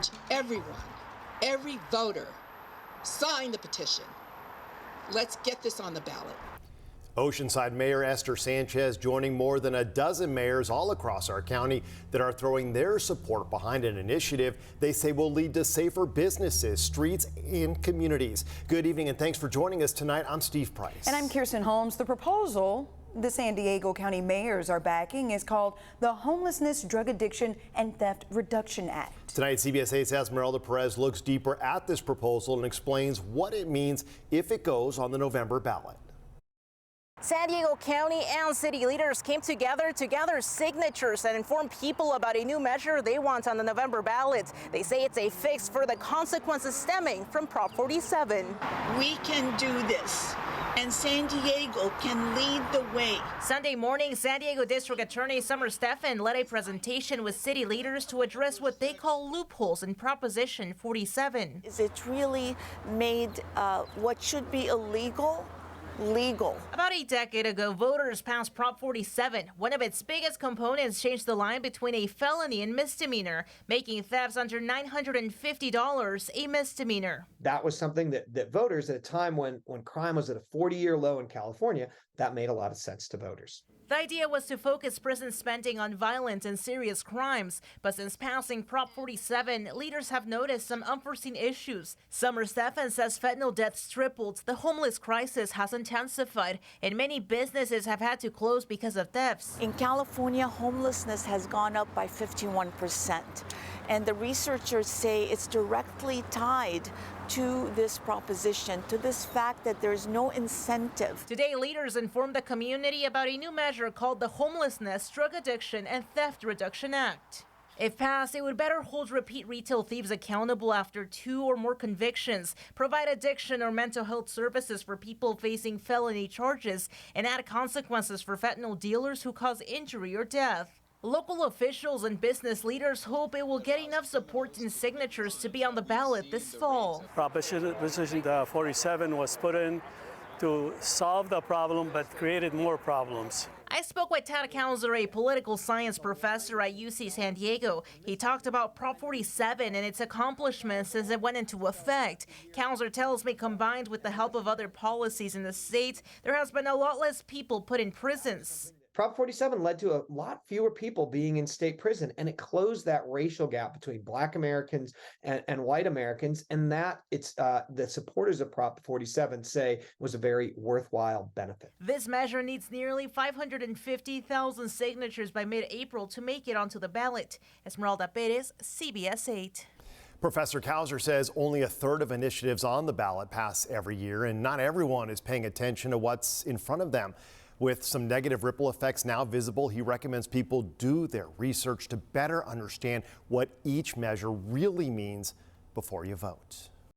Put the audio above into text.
urge everyone, every voter, sign the petition. Let's get this on the ballot. Oceanside Mayor Esther Sanchez joining more than a dozen mayors all across our county that are throwing their support behind an initiative they say will lead to safer businesses, streets, and communities. Good evening and thanks for joining us tonight. I'm Steve Price. And I'm Kirsten Holmes. The proposal the San Diego County mayors are backing is called the Homelessness, Drug Addiction, and Theft Reduction Act. Tonight, CBS 8's Esmeralda Perez looks deeper at this proposal and explains what it means if it goes on the November ballot. San Diego County and city leaders came together to gather signatures and inform people about a new measure they want on the November ballot. They say it's a fix for the consequences stemming from Prop 47. We can do this, and San Diego can lead the way. Sunday morning, San Diego District Attorney Stephan led a presentation with city leaders to address what they call loopholes in Proposition 47. Is it really made what should be illegal? Legal. About a decade ago, voters passed Prop 47. One of its biggest components changed the line between a felony and misdemeanor, making thefts under $950 a misdemeanor. That was something that voters at a time when crime was at a 40-year low in California, that made a lot of sense to voters. The idea was to focus prison spending on violent and serious crimes, but since passing Prop 47, leaders have noticed some unforeseen issues. Stephan says fentanyl deaths tripled, the homeless crisis has intensified, and many businesses have had to close because of thefts. In California, homelessness has gone up by 51%, and the researchers say it's directly tied to this proposition, to this fact that there's no incentive. Today, leaders informed the community about a new measure called the Homelessness, Drug Addiction, and Theft Reduction Act. If passed, it would better hold repeat retail thieves accountable after 2 or more convictions, provide addiction or mental health services for people facing felony charges, and add consequences for fentanyl dealers who cause injury or death. Local officials and business leaders hope it will get enough support and signatures to be on the ballot this fall. Proposition 47 was put in to solve the problem, but created more problems. I spoke with Ted Kousser, a political science professor at UC San Diego. He talked about Prop 47 and its accomplishments since it went into effect. Kousser tells me combined with the help of other policies in the state, there has been a lot less people put in prisons. Prop 47 led to a lot fewer people being in state prison, and it closed that racial gap between Black Americans and white Americans, and that it's the supporters of Prop 47 say was a very worthwhile benefit. This measure needs nearly 550,000 signatures by mid-April to make it onto the ballot. Esmeralda Perez, CBS 8. Professor Kousser says only a third of initiatives on the ballot pass every year, and not everyone is paying attention to what's in front of them. With some negative ripple effects now visible, he recommends people do their research to better understand what each measure really means before you vote.